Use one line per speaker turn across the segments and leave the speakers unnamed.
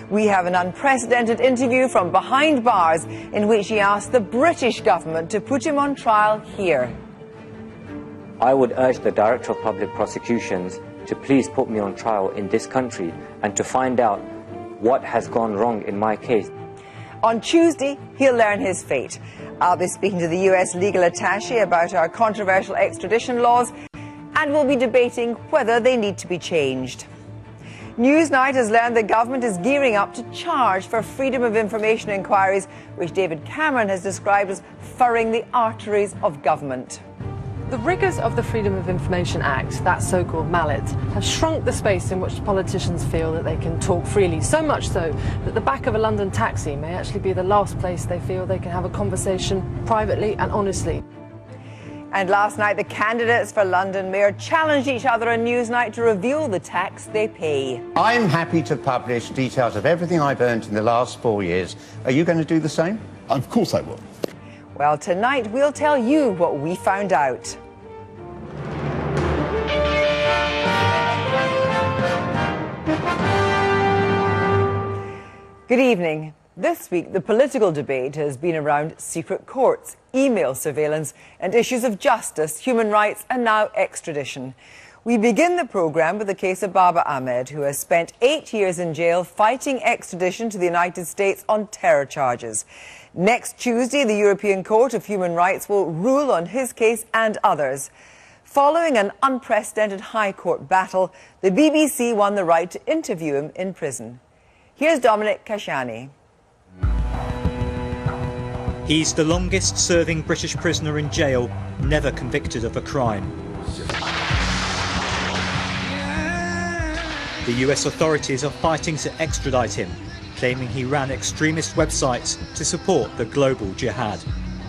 We have an unprecedented interview from behind bars in which he asked the British government to put him on trial here.
I would urge the Director of Public Prosecutions to please put me on trial in this country and to find out what has gone wrong in my case.
On Tuesday, he'll learn his fate. I'll be speaking to the US legal attaché about our controversial extradition laws, and we'll be debating whether they need to be changed. Newsnight has learned the government is gearing up to charge for freedom of information inquiries, which David Cameron has described as furring the arteries of government.
The rigours of the Freedom of Information Act, that so-called mallet, have shrunk the space in which politicians feel that they can talk freely, so much so that the back of a London taxi may actually be the last place they feel they can have a conversation privately and honestly.
And last night, the candidates for London Mayor challenged each other on Newsnight to reveal the tax they pay.
I'm happy to publish details of everything I've earned in the last 4 years. Are you going to do the same?
Of course I will.
Well, tonight we'll tell you what we found out. Good evening. This week, the political debate has been around secret courts, email surveillance, and issues of justice, human rights, and now extradition. We begin the programme with the case of Babar Ahmad, who has spent 8 years in jail fighting extradition to the United States on terror charges. Next Tuesday, the European Court of Human Rights will rule on his case and others. Following an unprecedented High Court battle, the BBC won the right to interview him in prison. Here's Dominic Kashani.
He's the longest-serving British prisoner in jail, never convicted of a crime. The US authorities are fighting to extradite him, claiming he ran extremist websites to support the global jihad.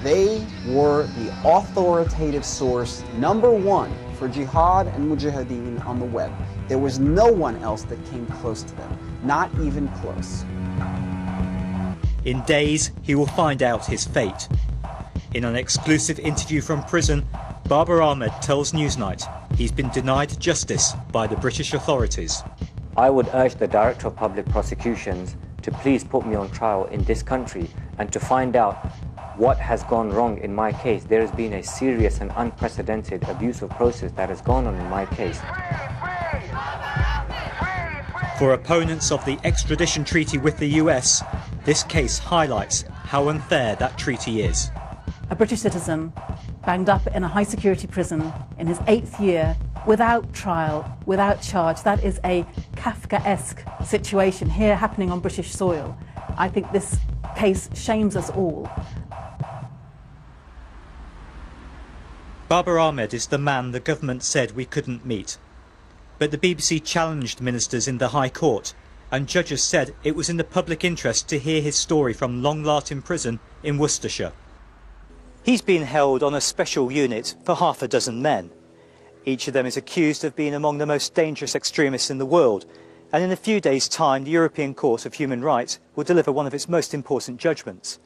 They were the authoritative source #1 for jihad and mujahideen on the web. There was no one else that came close to them, not even close.
In days, he will find out his fate. In an exclusive interview from prison, Babar Ahmad tells Newsnight he's been denied justice by the British authorities.
I would urge the Director of Public Prosecutions to please put me on trial in this country and to find out what has gone wrong in my case. There has been a serious and unprecedented abuse of process that has gone on in my case.
For opponents of the extradition treaty with the US, this case highlights how unfair that treaty is.
A British citizen banged up in a high-security prison in his 8th year without trial, without charge. That is a Kafkaesque situation here happening on British soil. I think this case shames us all.
Babar Ahmad is the man the government said we couldn't meet. But the BBC challenged ministers in the High Court, and judges said it was in the public interest to hear his story from Long Lartin Prison in Worcestershire. He's been held on a special unit for half a dozen men. Each of them is accused of being among the most dangerous extremists in the world, and in a few days' time the European Court of Human Rights will deliver one of its most important judgments.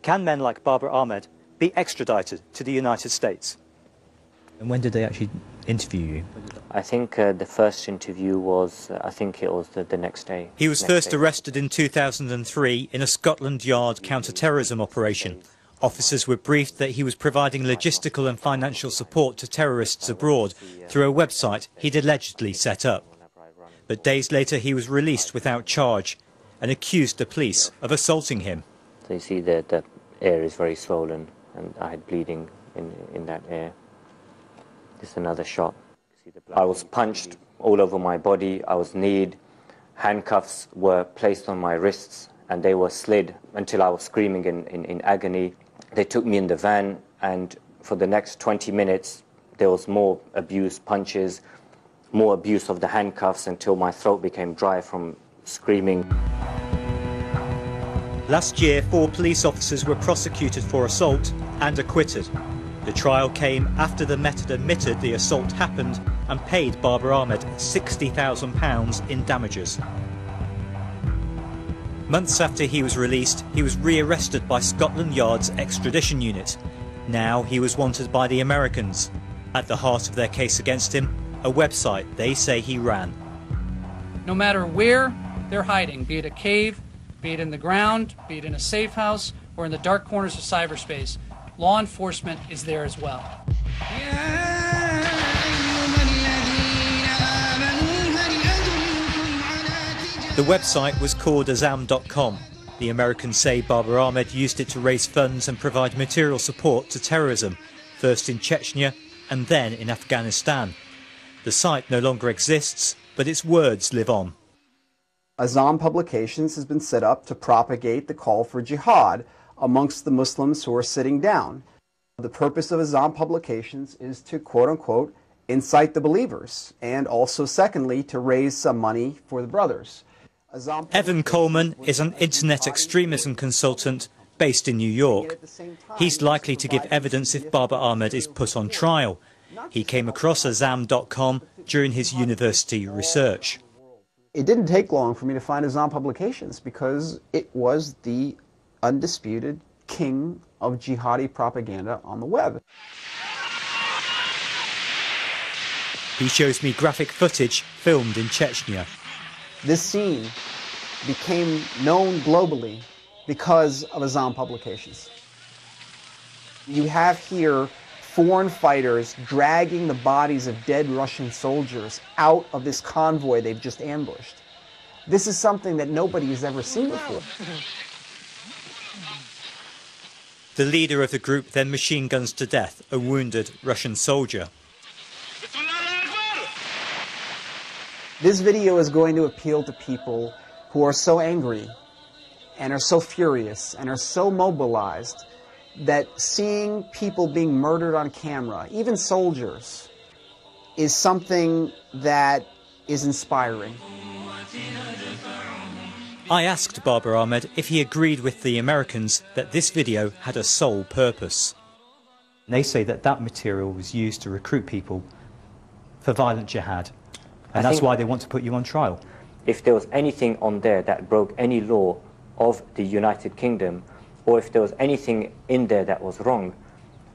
Can men like Babar Ahmad be extradited to the United States?
And when did they actually interview you?
I think the first interview was, I think it was the next day.
He was first arrested in 2003 in a Scotland Yard counter-terrorism operation. Officers were briefed that he was providing logistical and financial support to terrorists abroad through a website he'd allegedly set up. But days later he was released without charge and accused the police of assaulting him.
So you see that the air is very swollen and I had bleeding in that air. Just another shot. I was punched all over my body, I was kneed, handcuffs were placed on my wrists and they were slid until I was screaming in agony. They took me in the van and for the next 20 minutes there was more abuse, punches, more abuse of the handcuffs until my throat became dry from screaming.
Last year, 4 police officers were prosecuted for assault and acquitted. The trial came after the Met admitted the assault happened and paid Babar Ahmad £60,000 in damages. Months after he was released, he was rearrested by Scotland Yard's extradition unit. Now he was wanted by the Americans. At the heart of their case against him, a website they say he ran.
No matter where
they're hiding, be it a cave, be it in the ground, be it in a safe house, or in the dark corners of cyberspace. Law enforcement is there as well.
The website was called Azam.com. The Americans say Babar Ahmad used it to raise funds and provide material support to terrorism, first in Chechnya and then in Afghanistan. The site no longer exists, but its words live on.
Azam Publications has been set up to propagate the call for jihad amongst the Muslims who are sitting down. The purpose of Azam Publications is to, quote-unquote, incite the believers, and also, secondly, to raise some money for the brothers.
Evan Coleman is an internet extremism consultant based in New York. He's likely to give evidence if Babar Ahmad is put on trial. He came across Azam.com during his university research.
It didn't take long for me to find Azam Publications because it was the undisputed king of jihadi propaganda on the web.
He shows me graphic footage filmed in Chechnya.
This scene became known globally because of Azam Publications. You have here foreign fighters dragging the bodies of dead Russian soldiers out of this convoy they've just ambushed. This is something that nobody has ever seen before.
The leader of the group then machine guns to death a wounded Russian soldier.
This video is going to appeal to people who are so angry and are so furious and are so mobilized that seeing people being murdered on camera, even soldiers, is something that is inspiring.
I asked Babar Ahmad if he agreed with the Americans that this video had a sole purpose.
They say that that material was used to recruit people for violent jihad, and that's why they want to put you on trial.
If there was anything on there that broke any law of the United Kingdom, or if there was anything in there that was wrong,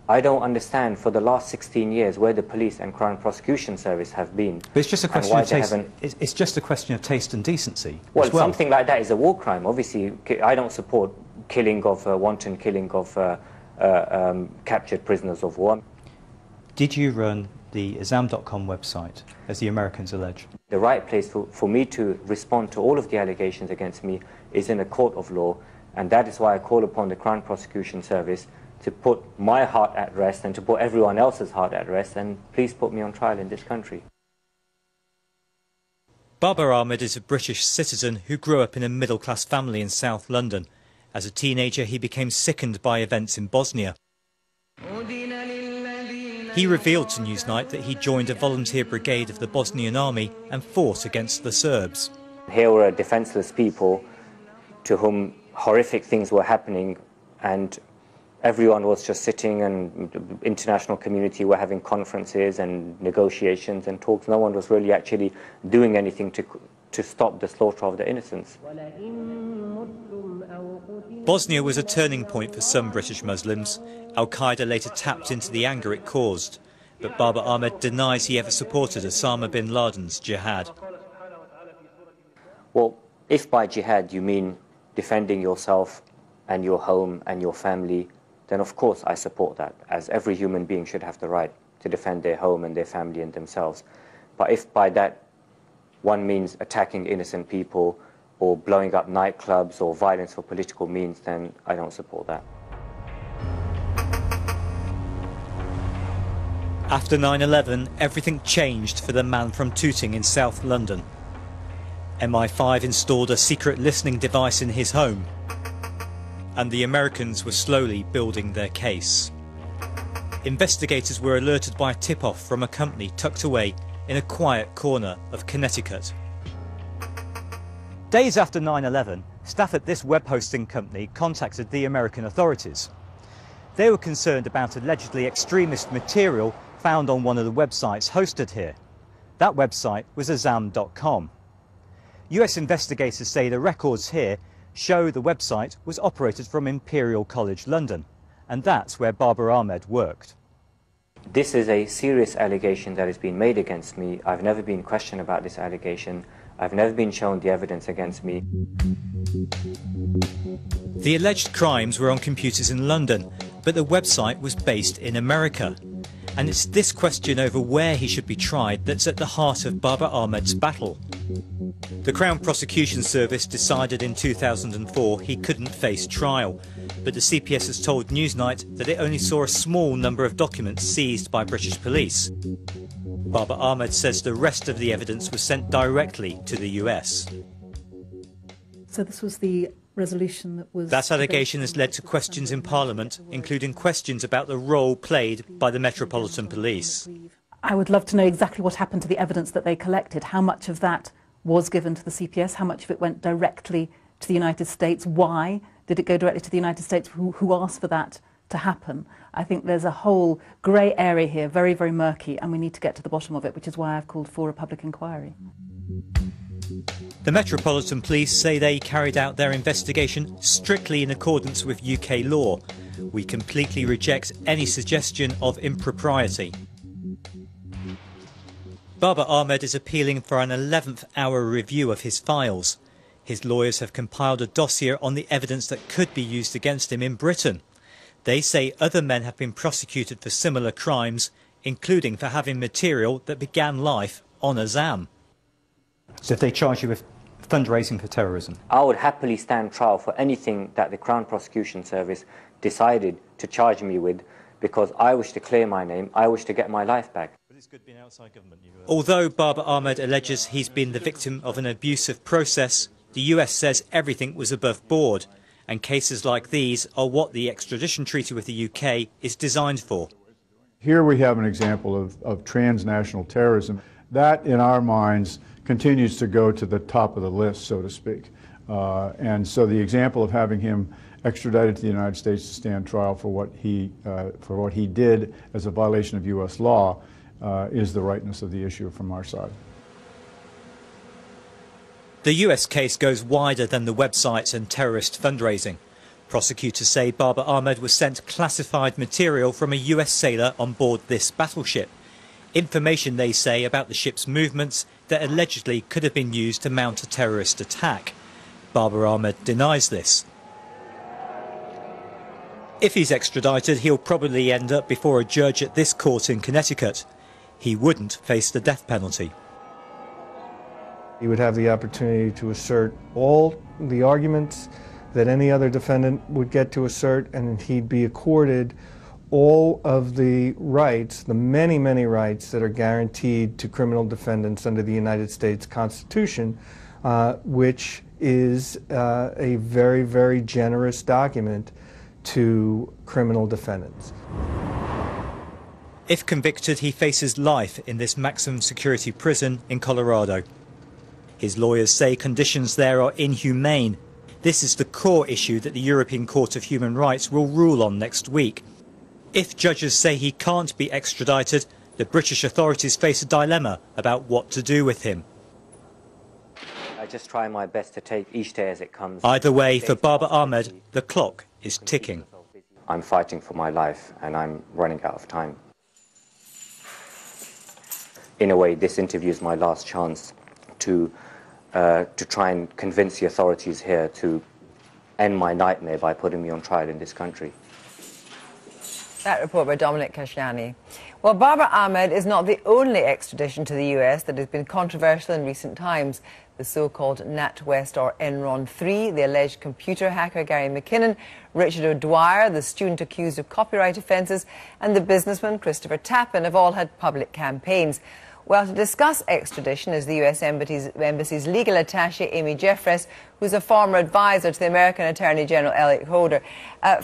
I don't understand for the last 16 years where the police and Crown Prosecution Service have been.
But it's just a question of taste. It's just a question of taste and decency.
Well, something like that is a war crime. Obviously, I don't support killing of wanton killing of captured prisoners of war.
Did you run the Azam.com website, as the Americans allege?
The right place for me to respond to all of the allegations against me is in a court of law, and that is why I call upon the Crown Prosecution Service to put my heart at rest and to put everyone else's heart at rest, and please put me on trial in this country.
Babar Ahmad is a British citizen who grew up in a middle-class family in South London. As a teenager, he became sickened by events in Bosnia. He revealed to Newsnight that he joined a volunteer brigade of the Bosnian army and fought against the Serbs.
Here were defenceless people to whom horrific things were happening, and everyone was just sitting, and the international community were having conferences and negotiations and talks. No one was really actually doing anything to stop the slaughter of the innocents.
Bosnia was a turning point for some British Muslims. Al-Qaeda later tapped into the anger it caused, but Babar Ahmad denies he ever supported Osama bin Laden's jihad.
Well, if by jihad you mean defending yourself and your home and your family, then of course I support that, as every human being should have the right to defend their home and their family and themselves. But if by that one means attacking innocent people or blowing up nightclubs or violence for political means, then I don't support that.
After 9/11, everything changed for the man from Tooting in South London. MI5 installed a secret listening device in his home, and the Americans were slowly building their case. Investigators were alerted by a tip-off from a company tucked away in a quiet corner of Connecticut. Days after 9/11, staff at this web hosting company contacted the American authorities. They were concerned about allegedly extremist material found on one of the websites hosted here. That website was Azam.com. US investigators say the records here show the website was operated from Imperial College London, and that's where Babar Ahmad worked.
This is a serious allegation that has been made against me. I've never been questioned about this allegation. I've never been shown the evidence against me.
The alleged crimes were on computers in London, but the website was based in America. And it's this question over where he should be tried that's at the heart of Babar Ahmad's battle. The Crown Prosecution Service decided in 2004 he couldn't face trial, but the CPS has told Newsnight that it only saw a small number of documents seized by British police. Babar Ahmad says the rest of the evidence was sent directly to the US.
So this was the resolution that was...
That allegation has led to questions in Parliament, including questions about the role played by the Metropolitan Police.
I would love to know exactly what happened to the evidence that they collected, how much of that was given to the CPS, how much of it went directly to the United States, why did it go directly to the United States, who asked for that to happen. I think there's a whole grey area here, very, very murky, and we need to get to the bottom of it, which is why I've called for a public inquiry.
The Metropolitan Police say they carried out their investigation strictly in accordance with UK law. We completely reject any suggestion of impropriety. Babar Ahmad is appealing for an 11th hour review of his files. His lawyers have compiled a dossier on the evidence that could be used against him in Britain. They say other men have been prosecuted for similar crimes, including for having material that began life on Azam.
So if they charge you with fundraising for terrorism?
I would happily stand trial for anything that the Crown Prosecution Service decided to charge me with, because I wish to clear my name, I wish to get my life back.
Although Babar Ahmad alleges he's been the victim of an abusive process, the US says everything was above board, and cases like these are what the extradition treaty with the UK is designed for.
Here we have an example of transnational terrorism. That, in our minds, continues to go to the top of the list, so to speak. And so the example of having him extradited to the United States to stand trial for what he did as a violation of U.S. law is the rightness of the issue from our side.
The US case goes wider than the websites and terrorist fundraising. Prosecutors say Babar Ahmad was sent classified material from a US sailor on board this battleship. Information, they say, about the ship's movements that allegedly could have been used to mount a terrorist attack. Babar Ahmad denies this. If he's extradited, he'll probably end up before a judge at this court in Connecticut. He wouldn't face the death penalty.
He would have the opportunity to assert all the arguments that any other defendant would get to assert, and he'd be accorded all of the rights, the many, many rights that are guaranteed to criminal defendants under the United States Constitution, which is a very, very generous document to criminal defendants.
If convicted, he faces life in this maximum security prison in Colorado. His lawyers say conditions there are inhumane. This is the core issue that the European Court of Human Rights will rule on next week. If judges say he can't be extradited, the British authorities face a dilemma about what to do with him.
I just try my best to take each day as it comes.
Either way, for Babar Ahmad, the clock is ticking.
I'm fighting for my life and I'm running out of time. In a way, this interview is my last chance to try and convince the authorities here to end my nightmare by putting me on trial in this country.
That report by Dominic Kashiani. Well, Babar Ahmad is not the only extradition to the US that has been controversial in recent times. The so-called NatWest or Enron 3, the alleged computer hacker Gary McKinnon, Richard O'Dwyer, the student accused of copyright offences, and the businessman Christopher Tappan have all had public campaigns. Well, to discuss extradition is the US Embassy's legal attaché, Amy Jeffress, who's a former advisor to the American Attorney General Elliot Holder.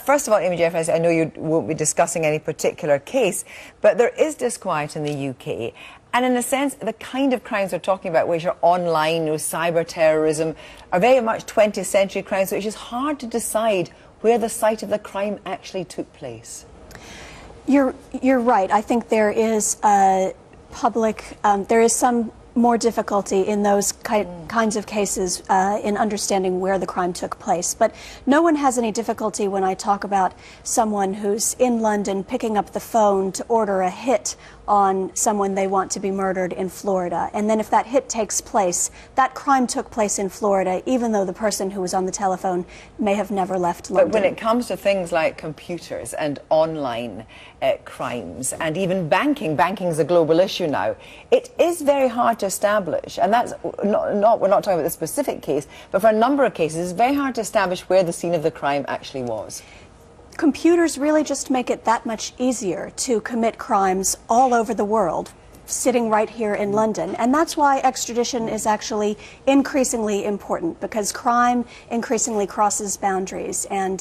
First of all, Amy Jeffress, I know you won't be discussing any particular case, but there is disquiet in the UK. And in a sense, the kind of crimes we're talking about, which are online, cyber terrorism, are very much 20th century crimes, which is hard to decide where the site of the crime actually took place.
You're right. I think there is there is some more difficulty in those kinds of cases in understanding where the crime took place. But no one has any difficulty when I talk about someone who's in London picking up the phone to order a hit on someone they want to be murdered in Florida. And then if that hit takes place, that crime took place in Florida, even though the person who was on the telephone may have never left London.
But when it comes to things like computers and online crimes and even banking is a global issue now, it is very hard to establish, and that's we're not talking about the specific case, but for a number of cases, it's very hard to establish where the scene of the crime actually was.
Computers really just make it that much easier to commit crimes all over the world, sitting right here in London. And that's why extradition is actually increasingly important, because crime increasingly crosses boundaries. And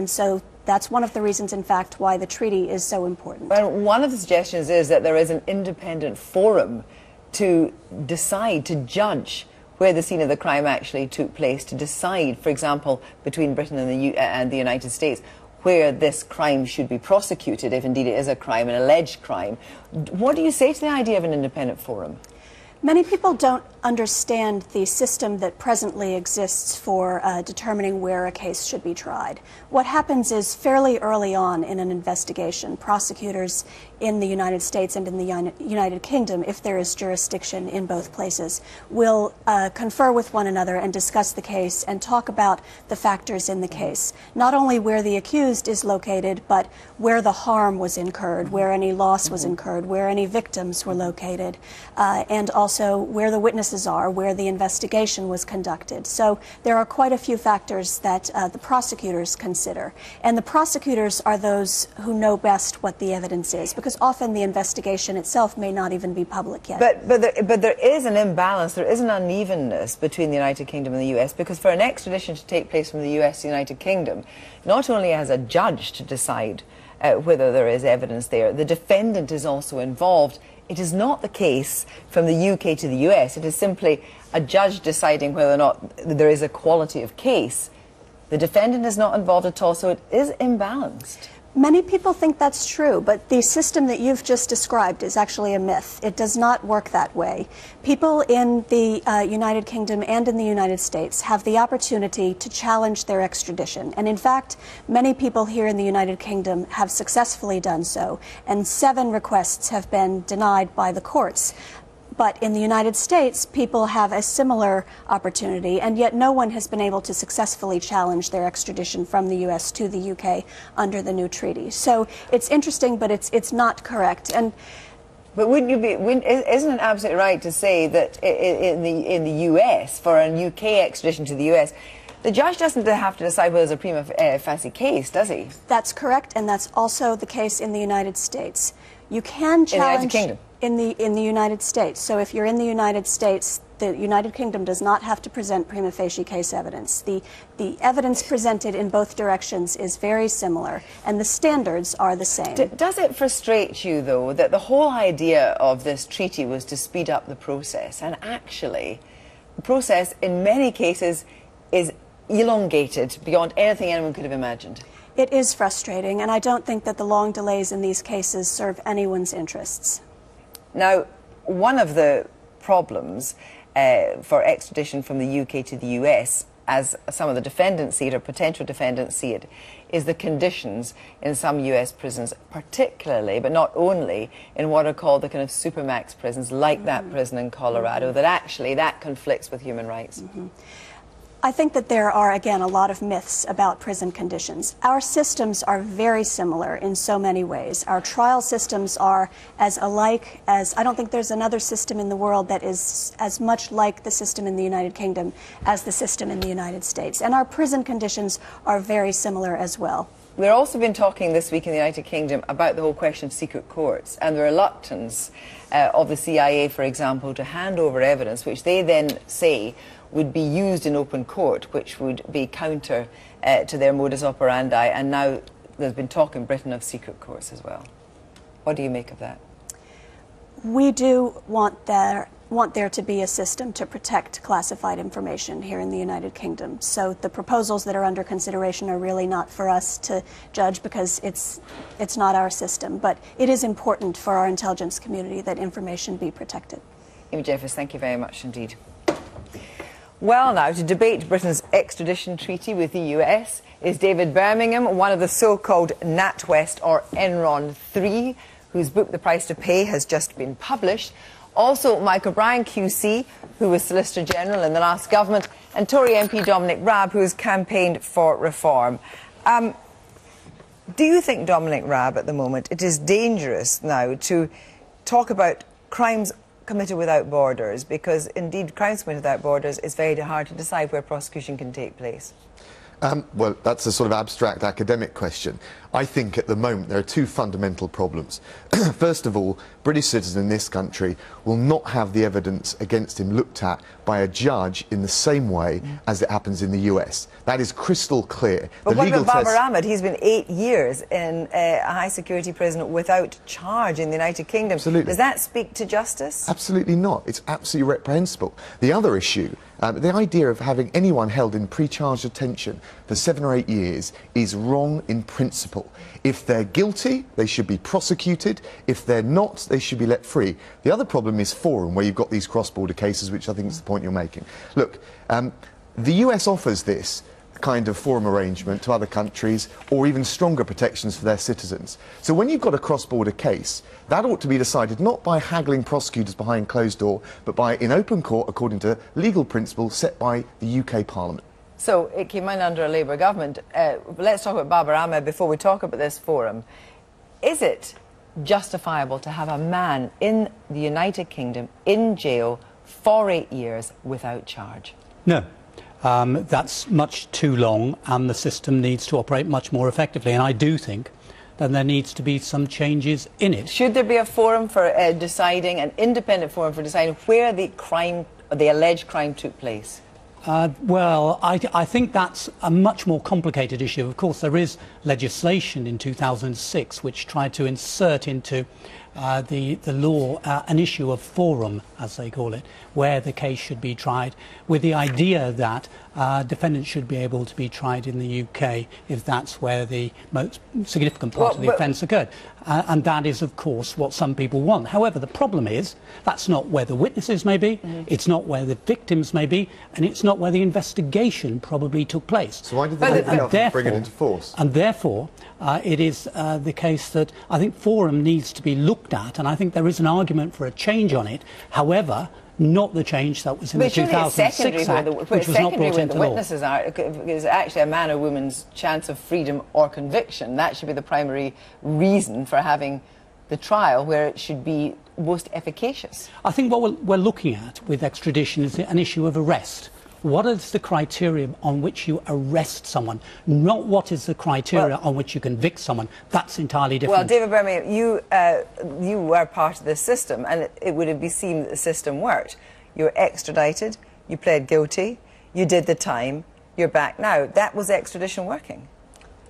so that's one of the reasons, in fact, why the treaty is so important.
Well, one of the suggestions is that there is an independent forum to decide, to judge where the scene of the crime actually took place, to decide, for example, between Britain and the United States, where this crime should be prosecuted, if indeed it is a crime, an alleged crime. What do you say to the idea of an independent forum?
Many people don't understand the system that presently exists for determining where a case should be tried. What happens is, fairly early on in an investigation, prosecutors in the United States and in the United Kingdom, if there is jurisdiction in both places, will confer with one another and discuss the case and talk about the factors in the case. Not only where the accused is located, but where the harm was incurred, where any loss was incurred, where any victims were located, and also where the witnesses are, where the investigation was conducted. So there are quite a few factors that the prosecutors consider. And the prosecutors are those who know best what the evidence is, because often the investigation itself may not even be public yet.
But there is an imbalance, there is an unevenness between the United Kingdom and the US, because for an extradition to take place from the US to the United Kingdom, not only has a judge to decide whether there is evidence there, the defendant is also involved. It is not the case from the UK to the US. It is simply a judge deciding whether or not there is a quality of case. The defendant is not involved at all, so it is imbalanced.
Many people think that's true, but the system that you've just described is actually a myth. It does not work that way. People in the United Kingdom and in the United States have the opportunity to challenge their extradition. And in fact, many people here in the United Kingdom have successfully done so, and 7 requests have been denied by the courts. But in the United States, people have a similar opportunity, and yet no one has been able to successfully challenge their extradition from the U.S. to the U.K. under the new treaty. So it's interesting, but it's not correct.
But isn't it absolutely right to say that in the U.S., for a UK extradition to the U.S., the judge doesn't have to decide whether there's a prima facie case, does he?
That's correct, and that's also the case in the United States. You can challenge...
In the United Kingdom?
In the United States. So if you're in the United States, the United Kingdom does not have to present prima facie case evidence. The evidence presented in both directions is very similar, and the standards are the same.
Does it frustrate you, though, that the whole idea of this treaty was to speed up the process, and actually the process in many cases is elongated beyond anything anyone could have imagined?
It is frustrating, and I don't think that the long delays in these cases serve anyone's interests.
Now, one of the problems for extradition from the UK to the US, as some of the defendants see it, or potential defendants see it, is the conditions in some US prisons, particularly, but not only, in what are called the kind of supermax prisons, like that prison in Colorado, that actually that conflicts with human rights.
I think that there are, again, a lot of myths about prison conditions. Our systems are very similar in so many ways. Our trial systems are as alike as, I don't think there's another system in the world that is as much like the system in the United Kingdom as the system in the United States. And our prison conditions are very similar as well.
We've also been talking this week in the United Kingdom about the whole question of secret courts and the reluctance of the CIA, for example, to hand over evidence, which they then say would be used in open court, which would be counter to their modus operandi. And now there's been talk in Britain of secret courts as well. What do you make of that?
We do want there to be a system to protect classified information here in the United Kingdom. So the proposals that are under consideration are really not for us to judge, because it's not our system. But it is important for our intelligence community that information be protected.
Amy Jeffers, thank you very much indeed. Well, now, to debate Britain's extradition treaty with the US is David Birmingham, one of the so-called NatWest or Enron 3, whose book The Price to Pay has just been published. Also, Mike O'Brien QC, who was Solicitor General in the last government, and Tory MP Dominic Raab, who has campaigned for reform. Do you think, Dominic Raab, at the moment, it is dangerous now to talk about crimes committed without borders, because indeed crimes committed without borders is very hard to decide where prosecution can take place?
Well, that's a sort of abstract academic question. I think at the moment there are two fundamental problems. First of all, British citizens in this country will not have the evidence against him looked at by a judge in the same way as it happens in the US. That is crystal clear.
But what about Babar Ahmad? He's been 8 years in a high-security prison without charge in the United Kingdom.
Absolutely.
Does that speak to justice?
Absolutely not. It's absolutely reprehensible. The other issue, the idea of having anyone held in pre-charge detention for 7 or 8 years is wrong in principle. If they're guilty, they should be prosecuted. If they're not, they should be let free. The other problem is forum, where you've got these cross-border cases, which I think is the point you're making. Look, the US offers this kind of forum arrangement to other countries, or even stronger protections for their citizens. So when you've got a cross-border case, that ought to be decided not by haggling prosecutors behind closed door, but by in open court according to legal principles set by the UK Parliament.
So it came in under a Labour government. Let's talk about Babar Ahmad before we talk about this forum. Is it justifiable to have a man in the United Kingdom in jail for 8 years without charge?
No. That's much too long, and the system needs to operate much more effectively. And I do think that there needs to be some changes in it.
Should there be a forum for deciding, an independent forum for deciding where the crime, or the alleged crime, took place?
Well, I think that's a much more complicated issue. Of course, there is legislation in 2006 which tried to insert into the law an issue of forum, as they call it, where the case should be tried, with the idea that defendants should be able to be tried in the UK if that's where the most significant part of the offence occurred. And that is, of course, what some people want. However, the problem is that's not where the witnesses may be, it's not where the victims may be, and it's not where the investigation probably took place.
So why did they bring it into force?
And therefore, it is the case that I think forum needs to be looked at, and I think there is an argument for a change on it. However, not the change that was in the 2006 Act, which was not brought into law.
Witnesses are, is actually a man or woman's chance of freedom or conviction. That should be the primary reason for having the trial, where it should be most efficacious.
I think what we're looking at with extradition is an issue of arrest. What is the criteria on which you arrest someone, not what is the criteria on which you convict someone. That's entirely different.
Well, David Birmingham, you were part of this system, and it would have seemed that the system worked. You were extradited, you pled guilty, you did the time, you're back now. That was extradition working?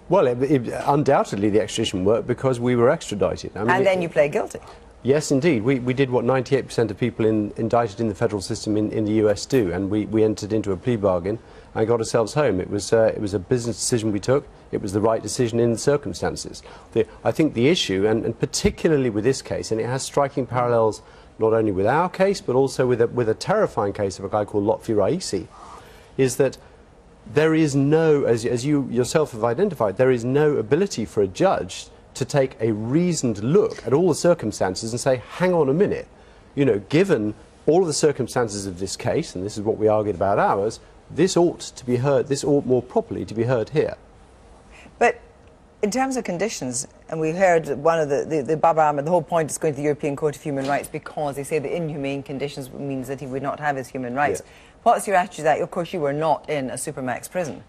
Well, undoubtedly the extradition worked because we were extradited. I mean,
and then you pled guilty?
Yes, indeed. We did what 98% of people indicted in the federal system in the US do, and we entered into a plea bargain and got ourselves home. It was a business decision we took. It was the right decision in the circumstances. I think the issue, and particularly with this case, and it has striking parallels not only with our case but also with a terrifying case of a guy called Lotfi Raisi, is that there is no, as you yourself have identified, there is no ability for a judge to take a reasoned look at all the circumstances and say, hang on a minute, you know, given all of the circumstances of this case, and this is what we argued about ours, this ought to be heard, this ought more properly to be heard here.
But in terms of conditions, and we heard one of the Babar Ahmad, the whole point is going to the European Court of Human Rights because they say the inhumane conditions means that he would not have his human rights. Yeah. What's your attitude to that? Of course, you were not in a supermax prison.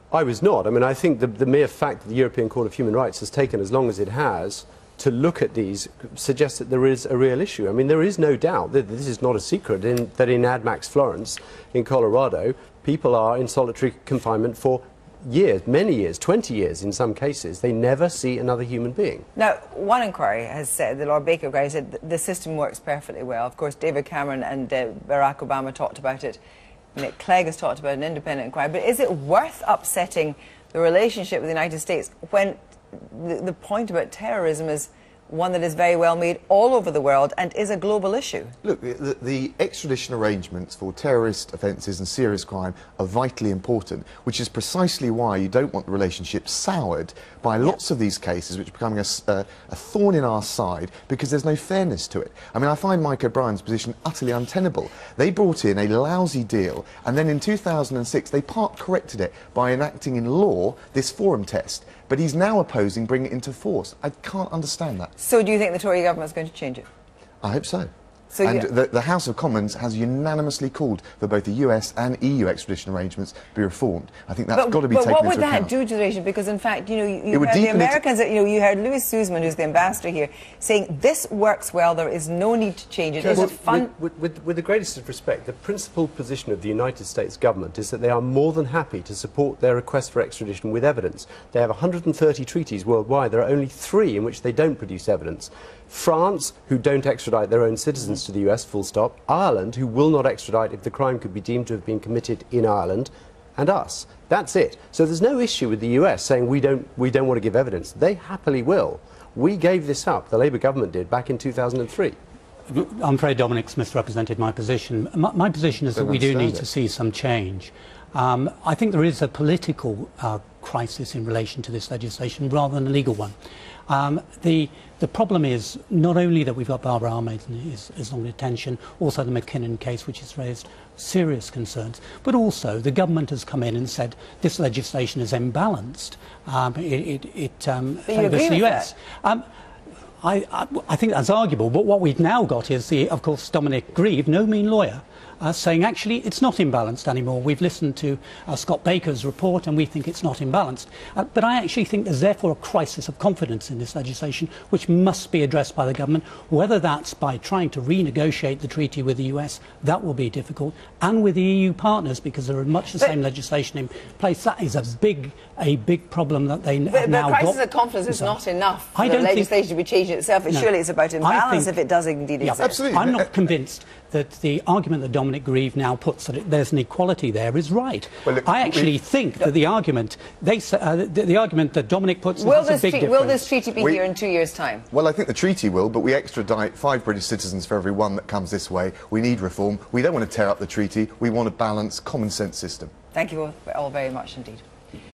I was not. I mean, I think the mere fact that the European Court of Human Rights has taken as long as it has to look at these suggests that there is a real issue. I mean, there is no doubt that this is not a secret that in AdMax Florence in Colorado, people are in solitary confinement for years, many years, 20 years in some cases. They never see another human being. Now,
one inquiry has said, the Lord Baker inquiry said, the system works perfectly well. Of course, David Cameron and Barack Obama talked about it. Nick Clegg has talked about an independent inquiry, but is it worth upsetting the relationship with the United States when the point about terrorism is one that is very well made all over the world and is a global issue.
Look, the extradition arrangements for terrorist offences and serious crime are vitally important, which is precisely why you don't want the relationship soured by lots of these cases, which are becoming a thorn in our side because there's no fairness to it. I mean, I find Mike O'Brien's position utterly untenable. They brought in a lousy deal, and then in 2006 they part-corrected it by enacting in law this forum test. But he's now opposing bringing it into force. I can't understand that.
So do you think the Tory government is going to change it?
I hope so.
So
and the House of Commons has unanimously called for both the US and EU extradition arrangements to be reformed. I think that's got to be taken into account.
But what would that do to the relation? Because, in fact, you know, you heard the Americans, you know, you heard Louis Sussman, who's the ambassador here, saying this works well, there is no need to change it. Is it fun?
With the greatest of respect, the principal position of the United States government is that they are more than happy to support their request for extradition with evidence. They have 130 treaties worldwide. There are only 3 in which they don't produce evidence. France, who don't extradite their own citizens to the US, full stop. Ireland, who will not extradite if the crime could be deemed to have been committed in Ireland. And us. That's it. So there's no issue with the US saying we don't want to give evidence. They happily will. We gave this up, the Labour government did, back in 2003.
I'm afraid Dominic's misrepresented my position. My position is that we do need to see some change. I think there is a political crisis in relation to this legislation rather than a legal one. The problem is not only that we've got Babar Ahmad in his long detention, also the McKinnon case, which has raised serious concerns, but also the government has come in and said this legislation is imbalanced. It favours the US. I think that's arguable, but what we've now got is, of course, Dominic Grieve, no mean lawyer, saying actually it's not imbalanced anymore. We've listened to Scott Baker's report and we think it's not imbalanced. But I actually think there's therefore a crisis of confidence in this legislation which must be addressed by the government, whether that's by trying to renegotiate the treaty with the US, that will be difficult, and with the EU partners because there are much the same legislation in place. That is a big problem that they have now got.
But crisis of confidence is not enough for the legislation to be changing itself. Surely it's about imbalance if it does indeed exist.
Absolutely.
I'm not convinced that the argument that Dominic Grieve now puts that there's an equality there is right. Well, look, I actually think that the argument the argument that Dominic puts has a big difference.
Will this treaty be here in 2 years' time?
Well, I think the treaty will, but we extradite 5 British citizens for every one that comes this way. We need reform. We don't want to tear up the treaty. We want a balanced, common-sense system.
Thank you all very much indeed.